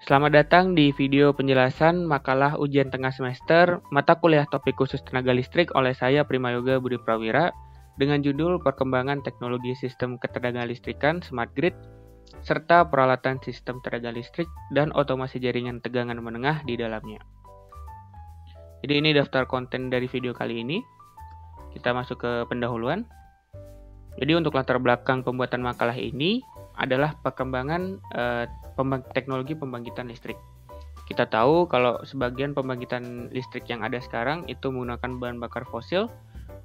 Selamat datang di video penjelasan makalah ujian tengah semester mata kuliah topik khusus tenaga listrik oleh saya Primayoga Budi Prawira dengan judul Perkembangan Teknologi Sistem Ketenagalistrikan Smart Grid serta peralatan sistem tenaga listrik dan otomasi jaringan tegangan menengah di dalamnya. Jadi ini daftar konten dari video kali ini. Kita masuk ke pendahuluan. Jadi untuk latar belakang pembuatan makalah ini adalah perkembangan teknologi pembangkitan listrik. Kita tahu kalau sebagian pembangkitan listrik yang ada sekarang itu menggunakan bahan bakar fosil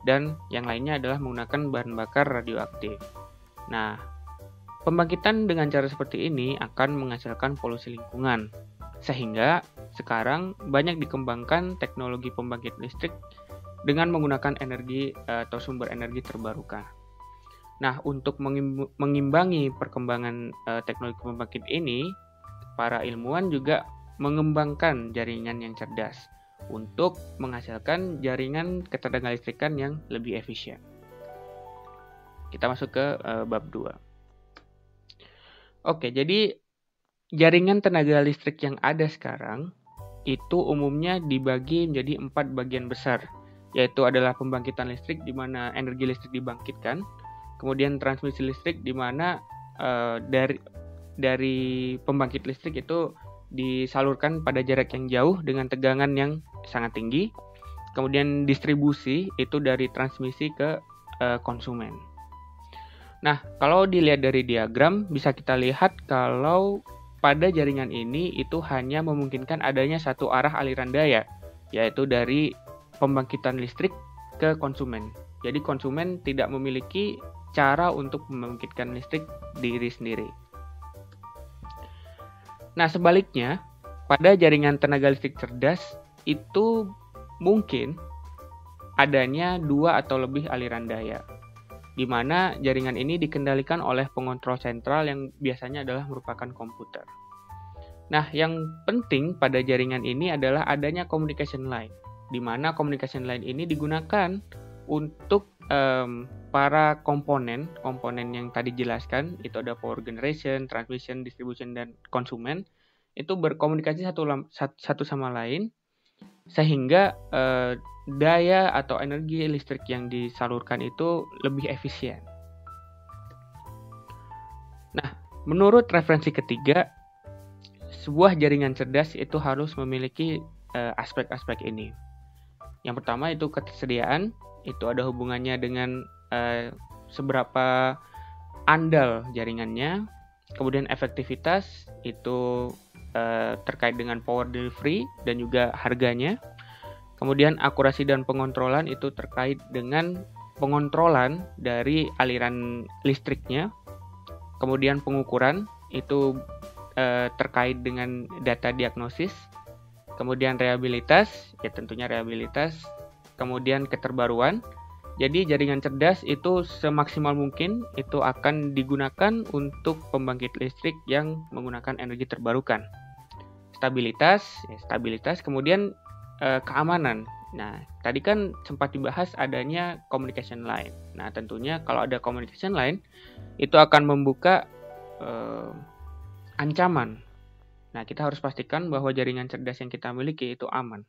dan yang lainnya adalah menggunakan bahan bakar radioaktif. Nah, pembangkitan dengan cara seperti ini akan menghasilkan polusi lingkungan. Sehingga sekarang banyak dikembangkan teknologi pembangkit listrik dengan menggunakan energi atau sumber energi terbarukan. Nah, untuk mengimbangi perkembangan teknologi pembangkit ini, para ilmuwan juga mengembangkan jaringan yang cerdas untuk menghasilkan jaringan ketenagalistrikan yang lebih efisien. Kita masuk ke bab 2. Oke, jadi jaringan tenaga listrik yang ada sekarang itu umumnya dibagi menjadi 4 bagian besar, yaitu adalah pembangkitan listrik di mana energi listrik dibangkitkan, kemudian transmisi listrik di mana dari pembangkit listrik itu disalurkan pada jarak yang jauh dengan tegangan yang sangat tinggi. Kemudian distribusi itu dari transmisi ke konsumen. Nah, kalau dilihat dari diagram bisa kita lihat kalau pada jaringan ini itu hanya memungkinkan adanya satu arah aliran daya, yaitu dari pembangkitan listrik ke konsumen. Jadi konsumen tidak memiliki cara untuk membangkitkan listrik diri sendiri. Nah, sebaliknya, pada jaringan tenaga listrik cerdas itu mungkin adanya 2 atau lebih aliran daya, di mana jaringan ini dikendalikan oleh pengontrol sentral yang biasanya adalah merupakan komputer. Nah, yang penting pada jaringan ini adalah adanya communication line, di mana communication line ini digunakan untuk para komponen yang tadi jelaskan, itu ada power generation, transmission, distribution, dan konsumen, itu berkomunikasi satu sama lain, sehingga daya atau energi listrik yang disalurkan itu lebih efisien. Nah, menurut referensi ketiga, sebuah jaringan cerdas itu harus memiliki aspek-aspek ini. Yang pertama itu ketersediaan, itu ada hubungannya dengan seberapa andal jaringannya. Kemudian efektivitas itu terkait dengan power delivery dan juga harganya. Kemudian akurasi dan pengontrolan itu terkait dengan pengontrolan dari aliran listriknya. Kemudian pengukuran itu terkait dengan data diagnosis. Kemudian rehabilitas, ya tentunya rehabilitas. Kemudian keterbaruan. Jadi jaringan cerdas itu semaksimal mungkin itu akan digunakan untuk pembangkit listrik yang menggunakan energi terbarukan. Stabilitas, kemudian keamanan. Nah, tadi kan sempat dibahas adanya communication line. Nah, tentunya kalau ada communication line itu akan membuka ancaman. Nah, kita harus pastikan bahwa jaringan cerdas yang kita miliki itu aman.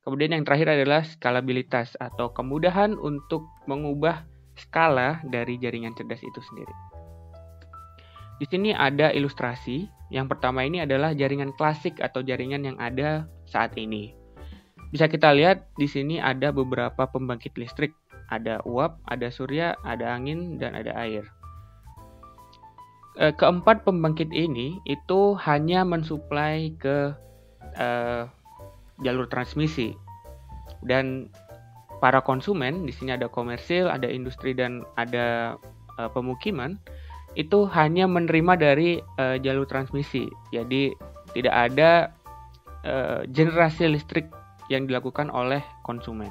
Kemudian yang terakhir adalah skalabilitas atau kemudahan untuk mengubah skala dari jaringan cerdas itu sendiri. Di sini ada ilustrasi. Yang pertama ini adalah jaringan klasik atau jaringan yang ada saat ini. Bisa kita lihat di sini ada beberapa pembangkit listrik. Ada uap, ada surya, ada angin, dan ada air. Keempat pembangkit ini itu hanya mensuplai ke jalur transmisi, dan para konsumen di sini ada komersil, ada industri, dan ada pemukiman itu hanya menerima dari jalur transmisi. Jadi tidak ada generasi listrik yang dilakukan oleh konsumen.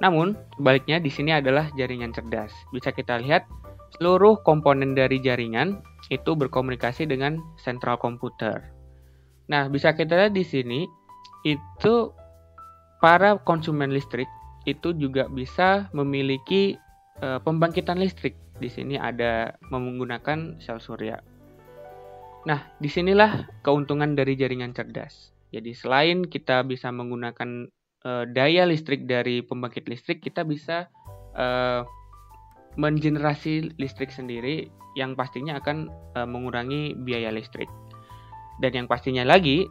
Namun sebaliknya di sini adalah jaringan cerdas. Bisa kita lihat seluruh komponen dari jaringan itu berkomunikasi dengan sentral komputer. Nah, bisa kita lihat di sini itu para konsumen listrik itu juga bisa memiliki pembangkitan listrik. Di sini ada menggunakan sel surya. Nah, disinilah keuntungan dari jaringan cerdas. Jadi selain kita bisa menggunakan daya listrik dari pembangkit listrik, kita bisa mengenerasi listrik sendiri yang pastinya akan mengurangi biaya listrik. Dan yang pastinya lagi,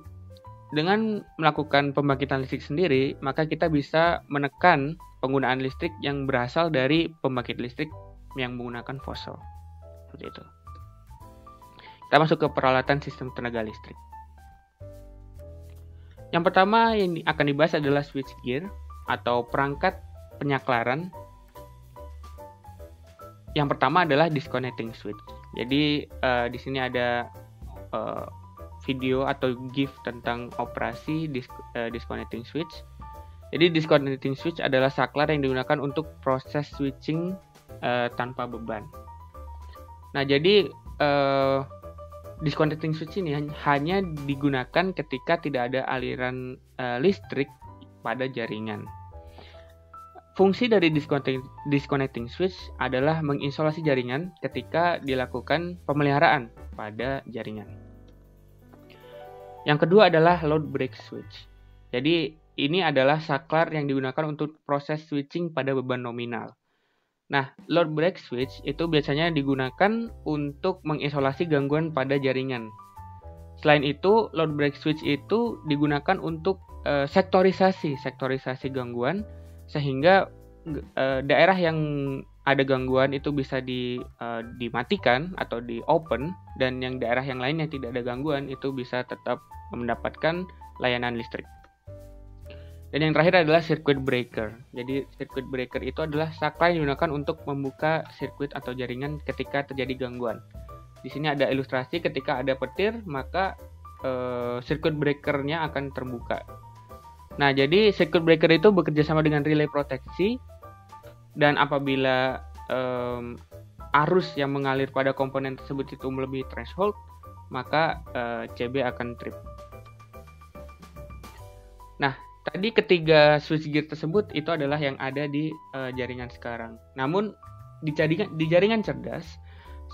dengan melakukan pembangkitan listrik sendiri, maka kita bisa menekan penggunaan listrik yang berasal dari pembangkit listrik yang menggunakan fosil. Seperti itu. Kita masuk ke peralatan sistem tenaga listrik. Yang pertama yang akan dibahas adalah switchgear atau perangkat penyaklaran. Yang pertama adalah disconnecting switch. Jadi di sini ada video atau GIF tentang operasi disconnecting switch. Jadi disconnecting switch adalah saklar yang digunakan untuk proses switching tanpa beban. Nah, jadi disconnecting switch ini hanya digunakan ketika tidak ada aliran listrik pada jaringan. Fungsi dari disconnecting switch adalah mengisolasi jaringan ketika dilakukan pemeliharaan pada jaringan. Yang kedua adalah load break switch. Jadi ini adalah saklar yang digunakan untuk proses switching pada beban nominal. Nah, load break switch itu biasanya digunakan untuk mengisolasi gangguan pada jaringan. Selain itu, load break switch itu digunakan untuk sektorisasi gangguan, sehingga daerah yang ada gangguan itu bisa dimatikan atau di open, dan yang daerah yang lain yang tidak ada gangguan itu bisa tetap mendapatkan layanan listrik. Dan yang terakhir adalah circuit breaker. Jadi circuit breaker itu adalah saklar yang digunakan untuk membuka sirkuit atau jaringan ketika terjadi gangguan. Di sini ada ilustrasi ketika ada petir, maka circuit breakernya akan terbuka. Nah, jadi circuit breaker itu bekerja sama dengan relay proteksi, dan apabila arus yang mengalir pada komponen tersebut itu melebihi threshold, maka CB akan trip. Nah, tadi ketiga switchgear tersebut itu adalah yang ada di jaringan sekarang. Namun di jaringan cerdas,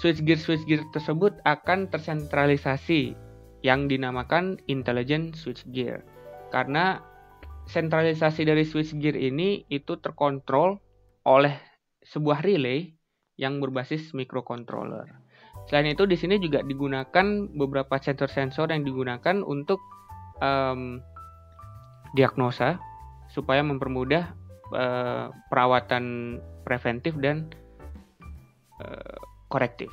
switchgear tersebut akan tersentralisasi yang dinamakan intelligent switchgear. Karena sentralisasi dari switchgear ini itu terkontrol oleh sebuah relay yang berbasis microcontroller. Selain itu, di sini juga digunakan beberapa sensor-sensor yang digunakan untuk diagnosa supaya mempermudah perawatan preventif dan korektif.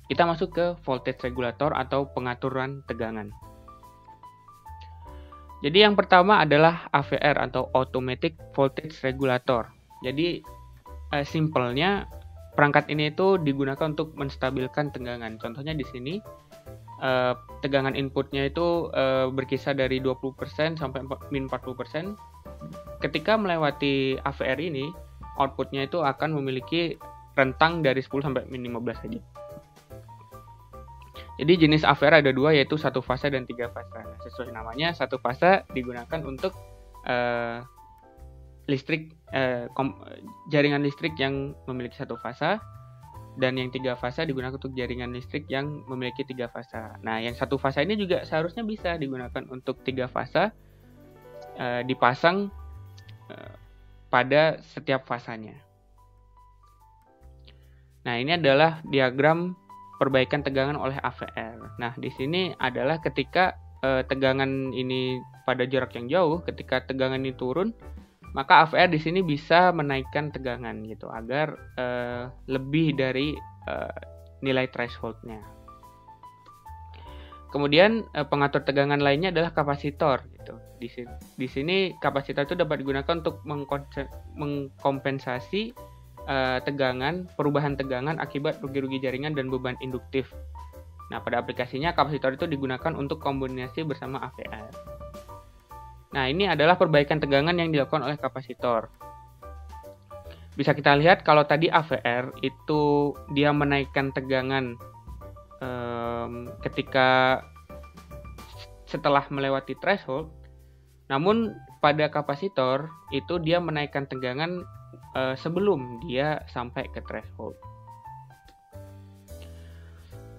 Kita masuk ke voltage regulator atau pengaturan tegangan. Jadi yang pertama adalah AVR atau Automatic Voltage Regulator. Jadi simpelnya perangkat ini itu digunakan untuk menstabilkan tegangan. Contohnya di sini tegangan inputnya itu berkisar dari 20% sampai min 40%. Ketika melewati AVR ini, outputnya itu akan memiliki rentang dari 10 sampai min 15 saja. Jadi jenis AVR ada dua, yaitu satu fase dan tiga fase. Nah, sesuai namanya, satu fase digunakan untuk jaringan listrik yang memiliki satu fase, dan yang tiga fase digunakan untuk jaringan listrik yang memiliki tiga fase. Nah, yang satu fase ini juga seharusnya bisa digunakan untuk tiga fase, dipasang pada setiap fasanya. Nah, ini adalah diagram perbaikan tegangan oleh AVR. Nah, di sini adalah ketika tegangan ini pada jarak yang jauh, ketika tegangan ini turun, maka AVR di sini bisa menaikkan tegangan gitu agar lebih dari nilai thresholdnya. Kemudian pengatur tegangan lainnya adalah kapasitor gitu. Di sini kapasitor itu dapat digunakan untuk mengkompensasi perubahan tegangan akibat rugi-rugi jaringan dan beban induktif. Nah, pada aplikasinya kapasitor itu digunakan untuk kombinasi bersama AVR. Nah, ini adalah perbaikan tegangan yang dilakukan oleh kapasitor. Bisa kita lihat kalau tadi AVR itu dia menaikkan tegangan ketika setelah melewati threshold, namun pada kapasitor itu dia menaikkan tegangan sebelum dia sampai ke threshold.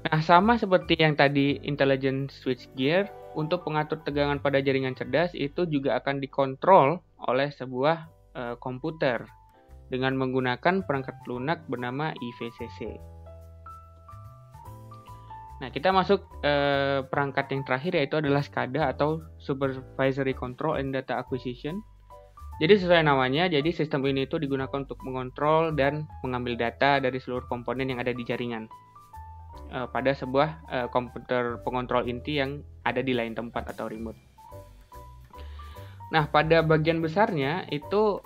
Nah, Nah, sama seperti yang tadi intelligent switchgear, untuk pengatur tegangan pada jaringan cerdas itu juga akan dikontrol oleh sebuah komputer dengan menggunakan perangkat lunak bernama IVCC. Nah, kita masuk perangkat yang terakhir, yaitu adalah SCADA atau Supervisory Control and Data Acquisition. Jadi sesuai namanya, jadi sistem ini itu digunakan untuk mengontrol dan mengambil data dari seluruh komponen yang ada di jaringan pada sebuah komputer pengontrol inti yang ada di lain tempat atau remote. Nah, pada bagian besarnya itu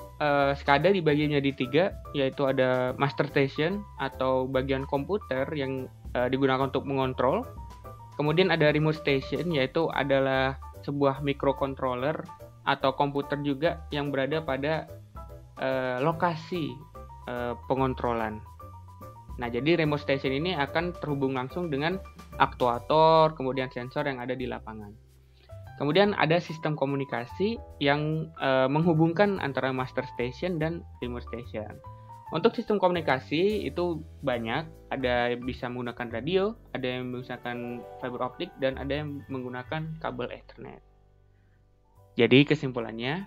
SCADA dibagi menjadi 3, yaitu ada master station atau bagian komputer yang digunakan untuk mengontrol. Kemudian ada remote station, yaitu adalah sebuah microcontroller atau komputer juga yang berada pada lokasi pengontrolan. Nah, jadi remote station ini akan terhubung langsung dengan aktuator, kemudian sensor yang ada di lapangan. Kemudian ada sistem komunikasi yang menghubungkan antara master station dan remote station. Untuk sistem komunikasi itu banyak, ada yang bisa menggunakan radio, ada yang menggunakan fiber optik, dan ada yang menggunakan kabel Ethernet. Jadi kesimpulannya,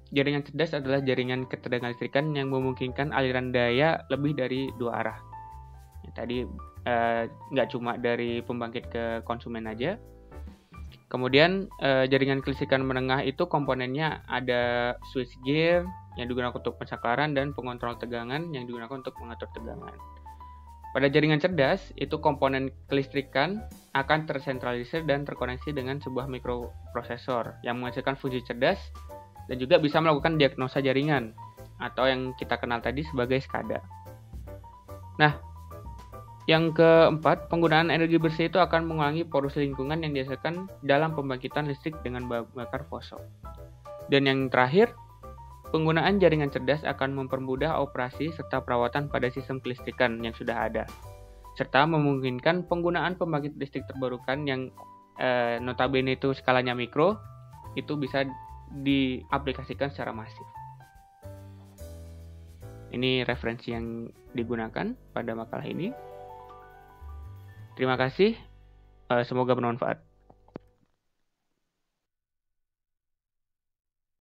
jaringan cerdas adalah jaringan ketegangan-listrikan yang memungkinkan aliran daya lebih dari 2 arah. Tadi nggak cuma dari pembangkit ke konsumen aja. Kemudian jaringan kelistrikan menengah itu komponennya ada switchgear yang digunakan untuk pensaklaran dan pengontrol tegangan yang digunakan untuk mengatur tegangan. Pada jaringan cerdas, itu komponen kelistrikan akan tersentralisir dan terkoneksi dengan sebuah mikroprosesor yang menghasilkan fungsi cerdas dan juga bisa melakukan diagnosa jaringan atau yang kita kenal tadi sebagai SCADA. Nah, yang keempat, penggunaan energi bersih itu akan mengurangi polusi lingkungan yang dihasilkan dalam pembangkitan listrik dengan bakar fosil. Dan yang terakhir, penggunaan jaringan cerdas akan mempermudah operasi serta perawatan pada sistem kelistrikan yang sudah ada, serta memungkinkan penggunaan pembangkit listrik terbarukan yang notabene itu skalanya mikro, itu bisa diaplikasikan secara masif. Ini referensi yang digunakan pada makalah ini. Terima kasih, semoga bermanfaat.